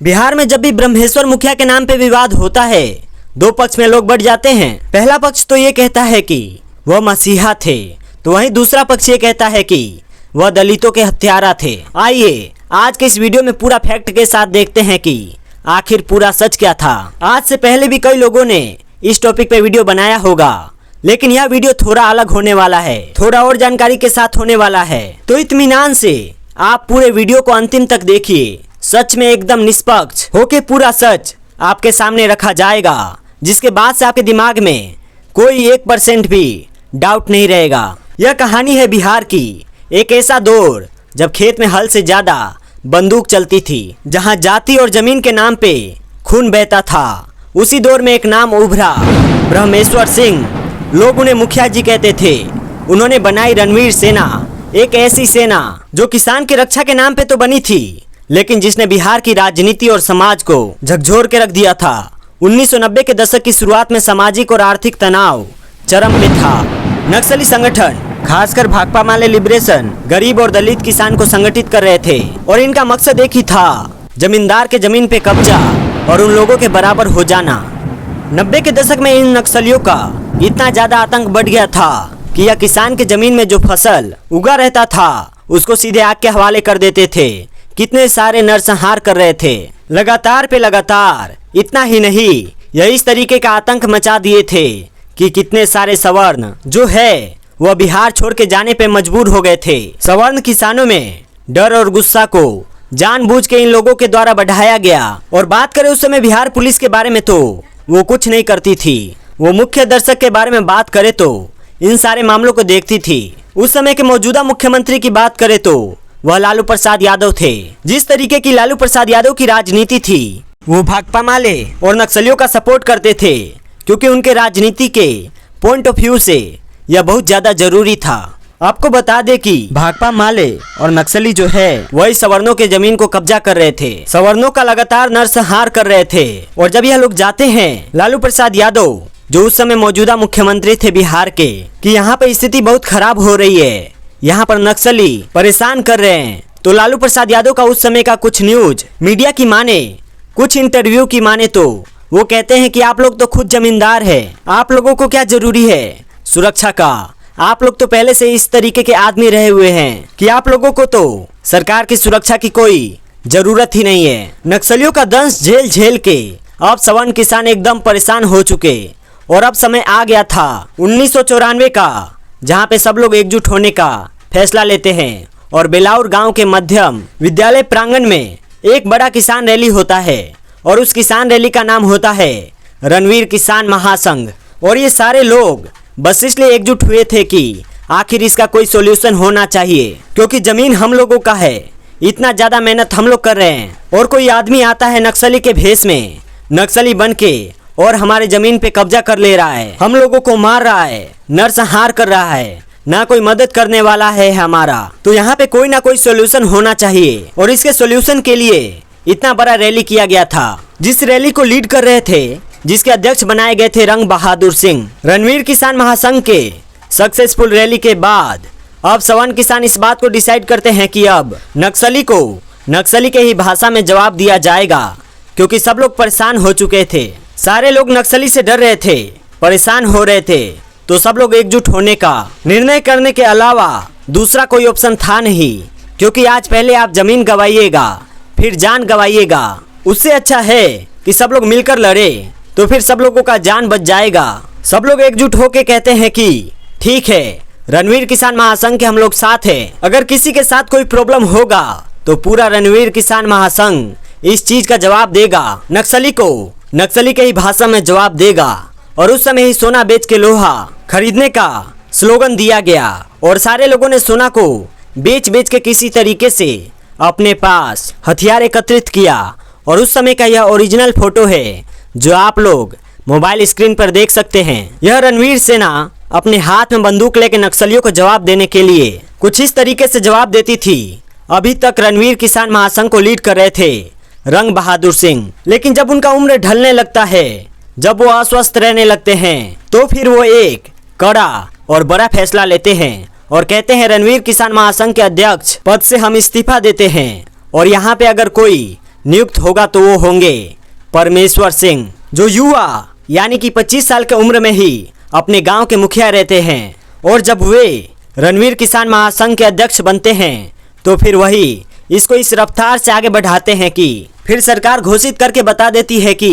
बिहार में जब भी ब्रह्मेश्वर मुखिया के नाम पे विवाद होता है, दो पक्ष में लोग बढ़ जाते हैं। पहला पक्ष तो ये कहता है कि वह मसीहा थे, तो वहीं दूसरा पक्ष ये कहता है कि वह दलितों के हत्यारा थे। आइए आज के इस वीडियो में पूरा फैक्ट के साथ देखते हैं कि आखिर पूरा सच क्या था। आज से पहले भी कई लोगों ने इस टॉपिक पे वीडियो बनाया होगा, लेकिन यह वीडियो थोड़ा अलग होने वाला है, थोड़ा और जानकारी के साथ होने वाला है। तो इत्मीनान से आप पूरे वीडियो को अंतिम तक देखिए। सच में एकदम निष्पक्ष होके पूरा सच आपके सामने रखा जाएगा, जिसके बाद से आपके दिमाग में कोई 1% भी डाउट नहीं रहेगा। यह कहानी है बिहार की एक ऐसा दौर जब खेत में हल से ज्यादा बंदूक चलती थी, जहां जाति और जमीन के नाम पे खून बहता था। उसी दौर में एक नाम उभरा, ब्रह्मेश्वर सिंह। लोग उन्हें मुखिया जी कहते थे। उन्होंने बनाई रणवीर सेना, एक ऐसी सेना जो किसान की रक्षा के नाम पे तो बनी थी, लेकिन जिसने बिहार की राजनीति और समाज को झकझोर के रख दिया था। 1990 के दशक की शुरुआत में सामाजिक और आर्थिक तनाव चरम पे था। नक्सली संगठन, खासकर भाकपा माले लिबरेशन, गरीब और दलित किसान को संगठित कर रहे थे और इनका मकसद एक ही था, जमींदार के जमीन पे कब्जा और उन लोगों के बराबर हो जाना। 90 के दशक में इन नक्सलियों का इतना ज्यादा आतंक बढ़ गया था कि यह किसान के जमीन में जो फसल उगा रहता था उसको सीधे आग के हवाले कर देते थे। कितने सारे नरसंहार कर रहे थे, लगातार पे लगातार। इतना ही नहीं, यह इस तरीके का आतंक मचा दिए थे कि कितने सारे सवर्ण जो है वह बिहार छोड़ के जाने पे मजबूर हो गए थे। सवर्ण किसानों में डर और गुस्सा को जानबूझ के इन लोगों के द्वारा बढ़ाया गया। और बात करें उस समय बिहार पुलिस के बारे में, तो वो कुछ नहीं करती थी। वो मुख्य दर्शक के बारे में बात करे तो इन सारे मामलों को देखती थी। उस समय के मौजूदा मुख्यमंत्री की बात करें तो वह लालू प्रसाद यादव थे। जिस तरीके की लालू प्रसाद यादव की राजनीति थी, वो भाकपा माले और नक्सलियों का सपोर्ट करते थे, क्योंकि उनके राजनीति के पॉइंट ऑफ व्यू से यह बहुत ज्यादा जरूरी था। आपको बता दे कि भाकपा माले और नक्सली जो है वही सवर्णों के जमीन को कब्जा कर रहे थे, सवर्णों का लगातार नरसंहार कर रहे थे। और जब यह लोग जाते हैं, लालू प्रसाद यादव जो उस समय मौजूदा मुख्यमंत्री थे बिहार के, कि यहाँ पे स्थिति बहुत खराब हो रही है, यहाँ पर नक्सली परेशान कर रहे हैं, तो लालू प्रसाद यादव का उस समय का कुछ न्यूज मीडिया की माने, कुछ इंटरव्यू की माने, तो वो कहते हैं कि आप लोग तो खुद जमींदार है, आप लोगों को क्या जरूरी है सुरक्षा का। आप लोग तो पहले से इस तरीके के आदमी रहे हुए हैं कि आप लोगों को तो सरकार की सुरक्षा की कोई जरूरत ही नहीं है। नक्सलियों का दंश झेल झेल के अब सवर्ण किसान एकदम परेशान हो चुके और अब समय आ गया था 1994 का, जहाँ पे सब लोग एकजुट होने का फैसला लेते हैं और बेलाउर गांव के मध्यम विद्यालय प्रांगण में एक बड़ा किसान रैली होता है और उस किसान रैली का नाम होता है रणवीर किसान महासंघ। और ये सारे लोग बस इसलिए एकजुट हुए थे कि आखिर इसका कोई सॉल्यूशन होना चाहिए, क्योंकि जमीन हम लोगों का है, इतना ज्यादा मेहनत हम लोग कर रहे हैं और कोई आदमी आता है नक्सली के भेष में, नक्सली बन के, और हमारे जमीन पे कब्जा कर ले रहा है, हम लोगों को मार रहा है, नरसंहार कर रहा है, ना कोई मदद करने वाला है हमारा। तो यहाँ पे कोई ना कोई सॉल्यूशन होना चाहिए और इसके सॉल्यूशन के लिए इतना बड़ा रैली किया गया था। जिस रैली को लीड कर रहे थे, जिसके अध्यक्ष बनाए गए थे रंग बहादुर सिंह। रणवीर किसान महासंघ के सक्सेसफुल रैली के बाद अब सवर्ण किसान इस बात को डिसाइड करते हैं कि अब नक्सली को नक्सली के ही भाषा में जवाब दिया जाएगा, क्योंकि सब लोग परेशान हो चुके थे। सारे लोग नक्सली से डर रहे थे, परेशान हो रहे थे, तो सब लोग एकजुट होने का निर्णय करने के अलावा दूसरा कोई ऑप्शन था नहीं, क्योंकि आज पहले आप जमीन गवाइएगा फिर जान गवाइएगा। उससे अच्छा है कि सब लोग मिलकर लड़े, तो फिर सब लोगों का जान बच जाएगा। सब लोग एकजुट होके कहते हैं कि ठीक है, रणवीर किसान महासंघ के हम लोग साथ हैं। अगर किसी के साथ कोई प्रॉब्लम होगा तो पूरा रणवीर किसान महासंघ इस चीज का जवाब देगा, नक्सली को नक्सली के ही भाषा में जवाब देगा। और उस समय ही सोना बेच के लोहा खरीदने का स्लोगन दिया गया और सारे लोगों ने सोना को बेच बेच के किसी तरीके से अपने पास हथियार एकत्रित किया। और उस समय का यह ओरिजिनल फोटो है जो आप लोग मोबाइल स्क्रीन पर देख सकते हैं। यह रणवीर सेना अपने हाथ में बंदूक लेकर नक्सलियों को जवाब देने के लिए कुछ इस तरीके से जवाब देती थी। अभी तक रणवीर किसान महासंघ को लीड कर रहे थे रंग बहादुर सिंह, लेकिन जब उनका उम्र ढलने लगता है, जब वो अस्वस्थ रहने लगते हैं, तो फिर वो एक कड़ा और बड़ा फैसला लेते हैं और कहते हैं रणवीर किसान महासंघ के अध्यक्ष पद से हम इस्तीफा देते हैं और यहाँ पे अगर कोई नियुक्त होगा तो वो होंगे परमेश्वर सिंह, जो युवा यानी कि 25 साल की उम्र में ही अपने गांव के मुखिया रहते हैं। और जब वे रणवीर किसान महासंघ के अध्यक्ष बनते हैं तो फिर वही इसको इस रफ्तार से आगे बढ़ाते हैं कि फिर सरकार घोषित करके बता देती है कि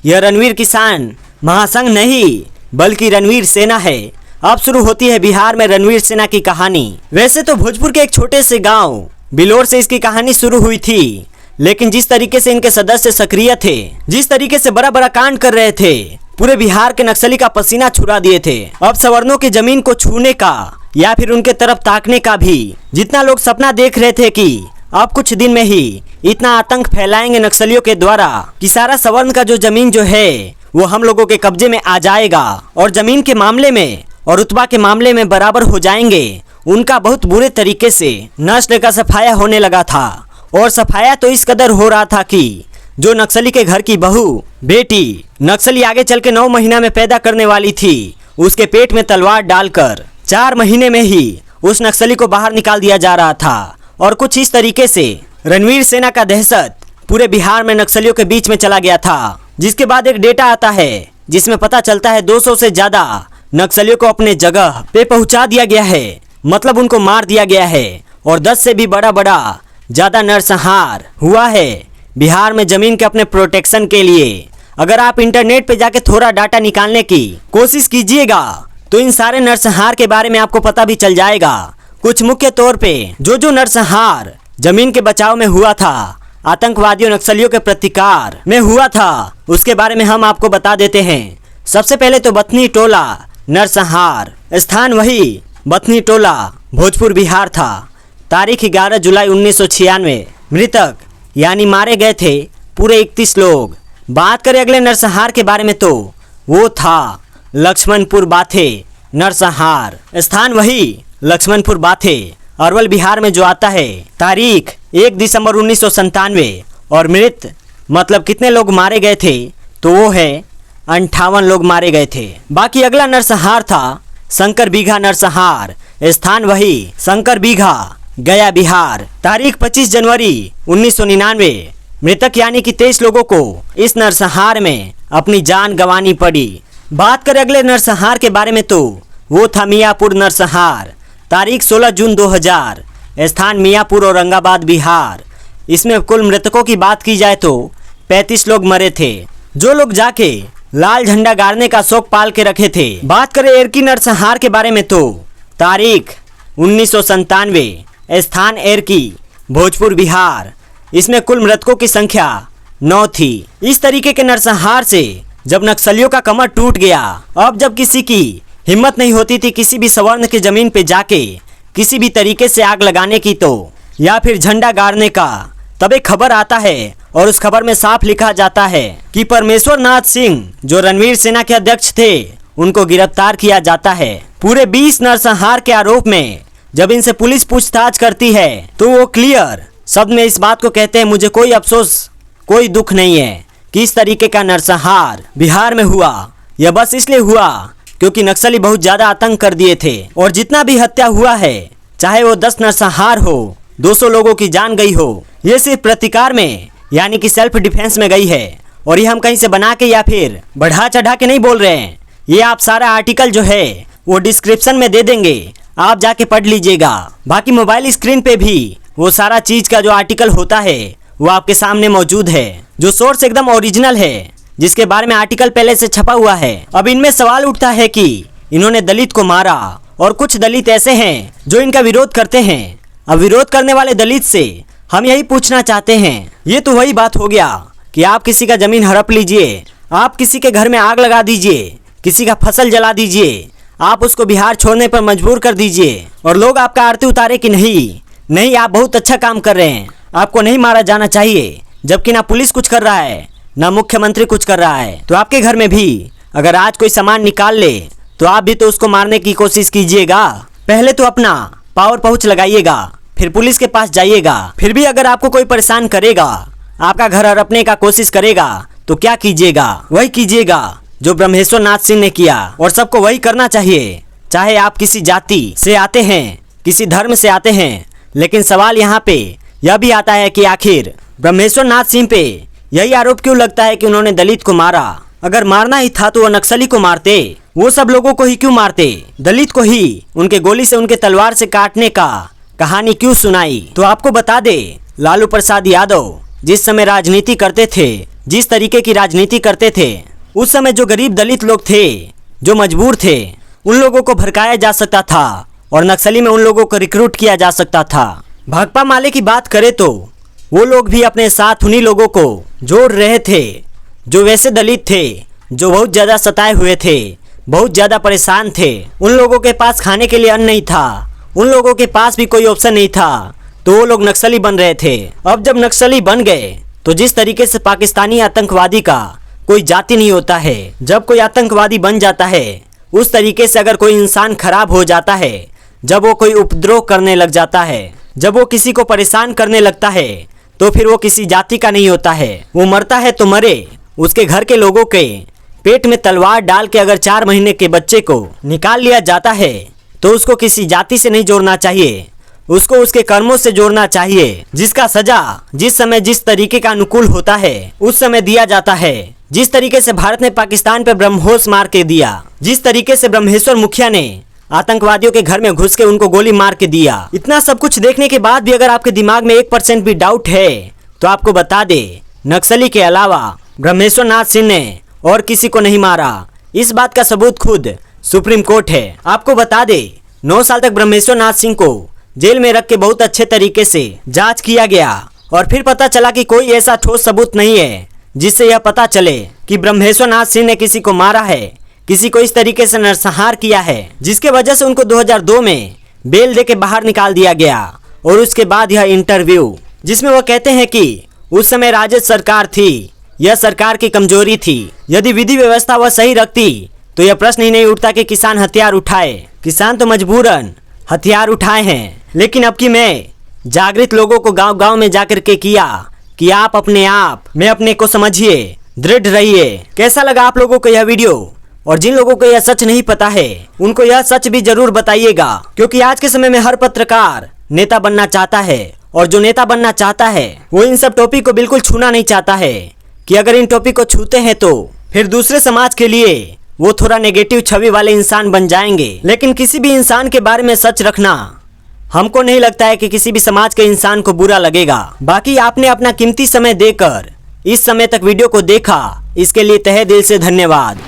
यह रणवीर किसान महासंघ नहीं बल्कि रणवीर सेना है। अब शुरू होती है बिहार में रणवीर सेना की कहानी। वैसे तो भोजपुर के एक छोटे से गांव बिलोर से इसकी कहानी शुरू हुई थी, लेकिन जिस तरीके से इनके सदस्य सक्रिय थे, जिस तरीके से बड़ा बड़ा कांड कर रहे थे, पूरे बिहार के नक्सली का पसीना छुड़ा दिए थे। अब सवर्णों की जमीन को छूने का या फिर उनके तरफ ताकने का भी जितना लोग सपना देख रहे थे कि अब कुछ दिन में ही इतना आतंक फैलाएंगे नक्सलियों के द्वारा कि सारा सवर्ण का जो जमीन जो है वो हम लोगों के कब्जे में आ जाएगा और जमीन के मामले में और रुतबा के मामले में बराबर हो जाएंगे, उनका बहुत बुरे तरीके से नस्ल का सफाया होने लगा था। और सफाया तो इस कदर हो रहा था कि जो नक्सली के घर की बहू बेटी नक्सली आगे चल के 9 महीना में पैदा करने वाली थी, उसके पेट में तलवार डालकर 4 महीने में ही उस नक्सली को बाहर निकाल दिया जा रहा था। और कुछ इस तरीके से रणवीर सेना का दहशत पूरे बिहार में नक्सलियों के बीच में चला गया था। जिसके बाद एक डेटा आता है जिसमें पता चलता है 200 से ज्यादा नक्सलियों को अपने जगह पे पहुंचा दिया गया है, मतलब उनको मार दिया गया है। और 10 से भी बड़ा ज्यादा नरसंहार हुआ है बिहार में जमीन के अपने प्रोटेक्शन के लिए। अगर आप इंटरनेट पे जाके थोड़ा डाटा निकालने की कोशिश कीजिएगा तो इन सारे नरसंहार के बारे में आपको पता भी चल जाएगा। कुछ मुख्य तौर पे जो नरसंहार जमीन के बचाव में हुआ था, आतंकवादियों नक्सलियों के प्रतिकार में हुआ था, उसके बारे में हम आपको बता देते हैं। सबसे पहले तो बथनी टोला नरसंहार, स्थान वही बथनी टोला भोजपुर बिहार था। तारीख 11 जुलाई 1996। मृतक यानी मारे गए थे पूरे 31 लोग। बात करें अगले नरसंहार के बारे में तो वो था लक्ष्मणपुर बाथे नरसंहार, स्थान वही लक्ष्मणपुर बाथे अरवल बिहार में जो आता है। तारीख 1 दिसंबर 1997। और मृत मतलब कितने लोग मारे गए थे तो वो है 58 लोग मारे गए थे। बाकी अगला नरसंहार था शंकर बीघा नरसंहार, स्थान वही शंकर बीघा गया बिहार। तारीख 25 जनवरी 1999। मृतक यानी कि 23 लोगों को इस नरसंहार में अपनी जान गंवानी पड़ी। बात करें अगले नरसंहार के बारे में तो वो था मियापुर नरसंहार, तारीख 16 जून 2000, स्थान मियापुर औरंगाबाद बिहार। इसमें कुल मृतकों की बात की जाए तो 35 लोग मरे थे, जो लोग जाके लाल झंडा गाड़ने का शौक पाल के रखे थे। बात करें एरकी नरसंहार के बारे में तो तारीख 1997, स्थान एरकी भोजपुर बिहार। इसमें कुल मृतकों की संख्या 9 थी। इस तरीके के नरसंहार से जब नक्सलियों का कमर टूट गया, अब जब किसी की हिम्मत नहीं होती थी किसी भी सवर्ण की जमीन पे जाके किसी भी तरीके से आग लगाने की तो या फिर झंडा गाड़ने का, तब एक खबर आता है और उस खबर में साफ लिखा जाता है कि परमेश्वर नाथ सिंह जो रणवीर सेना के अध्यक्ष थे उनको गिरफ्तार किया जाता है। पूरे 20 नरसंहार के आरोप में जब इनसे पुलिस पूछताछ करती है तो वो क्लियर शब्द में इस बात को कहते हैं, मुझे कोई अफसोस कोई दुख नहीं है कि इस तरीके का नरसंहार बिहार में हुआ। यह बस इसलिए हुआ क्योंकि नक्सली बहुत ज्यादा आतंक कर दिए थे। और जितना भी हत्या हुआ है, चाहे वो 10 नरसंहार हो, 200 लोगों की जान गई हो, ये सिर्फ प्रतिकार में यानी कि सेल्फ डिफेंस में गई है। और ये हम कहीं से बना के या फिर बढ़ा चढ़ा के नहीं बोल रहे हैं। ये आप सारा आर्टिकल जो है वो डिस्क्रिप्शन में दे देंगे, आप जाके पढ़ लीजिएगा। बाकी मोबाइल स्क्रीन पे भी वो सारा चीज का जो आर्टिकल होता है वो आपके सामने मौजूद है, जो सोर्स एकदम ओरिजिनल है, जिसके बारे में आर्टिकल पहले से छपा हुआ है। अब इनमें सवाल उठता है कि इन्होंने दलित को मारा और कुछ दलित ऐसे हैं जो इनका विरोध करते हैं। अब विरोध करने वाले दलित से हम यही पूछना चाहते हैं, ये तो वही बात हो गया कि आप किसी का जमीन हड़प लीजिए, आप किसी के घर में आग लगा दीजिए, किसी का फसल जला दीजिए, आप उसको बिहार छोड़ने पर मजबूर कर दीजिए और लोग आपका आरती उतारे कि नहीं आप बहुत अच्छा काम कर रहे हैं, आपको नहीं मारा जाना चाहिए। जबकि ना पुलिस कुछ कर रहा है ना मुख्यमंत्री कुछ कर रहा है। तो आपके घर में भी अगर आज कोई सामान निकाल ले तो आप भी तो उसको मारने की कोशिश कीजिएगा। पहले तो अपना पावर पहुंच लगाइएगा, फिर पुलिस के पास जाइएगा। फिर भी अगर आपको कोई परेशान करेगा, आपका घर हड़पने का कोशिश करेगा, तो क्या कीजिएगा? वही कीजिएगा जो ब्रह्मेश्वर नाथ सिंह ने किया। और सबको वही करना चाहिए, चाहे आप किसी जाति से आते हैं, किसी धर्म से आते हैं। लेकिन सवाल यहाँ पे यह भी आता है कि आखिर ब्रह्मेश्वर नाथ सिंह पे यही आरोप क्यों लगता है कि उन्होंने दलित को मारा? अगर मारना ही था तो वो नक्सली को मारते, वो सब लोगों को ही क्यों मारते? दलित को ही उनके गोली से उनके तलवार से काटने का कहानी क्यों सुनाई? तो आपको बता दे, लालू प्रसाद यादव जिस समय राजनीति करते थे, जिस तरीके की राजनीति करते थे, उस समय जो गरीब दलित लोग थे, जो मजबूर थे, उन लोगों को भड़काया जा सकता था और नक्सली में उन लोगों को रिक्रूट किया जा सकता था। भाकपा माले की बात करें तो वो लोग भी अपने साथ उन्हीं लोगों को जोड़ रहे थे जो वैसे दलित थे, जो बहुत ज़्यादा सताए हुए थे, बहुत ज़्यादा परेशान थे। उन लोगों के पास खाने के लिए अन्न नहीं था, उन लोगों के पास भी कोई ऑप्शन नहीं था, तो वो लोग नक्सली बन रहे थे। अब जब नक्सली बन गए तो जिस तरीके से पाकिस्तानी आतंकवादी का कोई जाति नहीं होता है, जब कोई आतंकवादी बन जाता है उस तरीके से अगर कोई इंसान खराब हो जाता है, जब वो कोई उपद्रव करने लग जाता है, जब वो किसी को परेशान करने लगता है, तो फिर वो किसी जाति का नहीं होता है। वो मरता है तो मरे, उसके घर के लोगों के पेट में तलवार डाल के अगर 4 महीने के बच्चे को निकाल लिया जाता है तो उसको किसी जाति से नहीं जोड़ना चाहिए, उसको उसके कर्मों से जोड़ना चाहिए, जिसका सजा जिस समय जिस तरीके का अनुकूल होता है उस समय दिया जाता है। जिस तरीके से भारत ने पाकिस्तान पे ब्रह्मोस मार के दिया, जिस तरीके से ब्रह्मेश्वर मुखिया ने आतंकवादियों के घर में घुस के उनको गोली मार के दिया, इतना सब कुछ देखने के बाद भी अगर आपके दिमाग में 1% भी डाउट है तो आपको बता दे, नक्सली के अलावा ब्रह्मेश्वर नाथ सिंह ने और किसी को नहीं मारा। इस बात का सबूत खुद सुप्रीम कोर्ट है। आपको बता दे, 9 साल तक ब्रह्मेश्वर नाथ सिंह को जेल में रख के बहुत अच्छे तरीके से जांच किया गया और फिर पता चला कि कोई ऐसा ठोस सबूत नहीं है जिससे यह पता चले कि ब्रह्मेश्वर नाथ सिंह ने किसी को मारा है, किसी को इस तरीके से नरसंहार किया है, जिसके वजह से उनको 2002 में बेल दे के बाहर निकाल दिया गया। और उसके बाद यह इंटरव्यू जिसमें वह कहते हैं कि उस समय राजद सरकार थी, यह सरकार की कमजोरी थी, यदि विधि व्यवस्था वह सही रखती तो यह प्रश्न ही नहीं उठता कि किसान हथियार उठाए। किसान तो मजबूरन हथियार उठाए हैं, लेकिन अब की मैं जागृत लोगों को गांव गांव में जाकर के किया कि आप अपने आप में अपने को समझिए, दृढ़ रहिए। कैसा लगा आप लोगों को यह वीडियो? और जिन लोगों को यह सच नहीं पता है उनको यह सच भी जरूर बताइएगा, क्योंकि आज के समय में हर पत्रकार नेता बनना चाहता है और जो नेता बनना चाहता है वो इन सब टॉपिक को बिल्कुल छूना नहीं चाहता है कि अगर इन टॉपिक को छूते हैं तो फिर दूसरे समाज के लिए वो थोड़ा नेगेटिव छवि वाले इंसान बन जाएंगे। लेकिन किसी भी इंसान के बारे में सच रखना हमको नहीं लगता है कि किसी भी समाज के इंसान को बुरा लगेगा। बाकी आपने अपना कीमती समय देकर इस समय तक वीडियो को देखा, इसके लिए तहे दिल से धन्यवाद।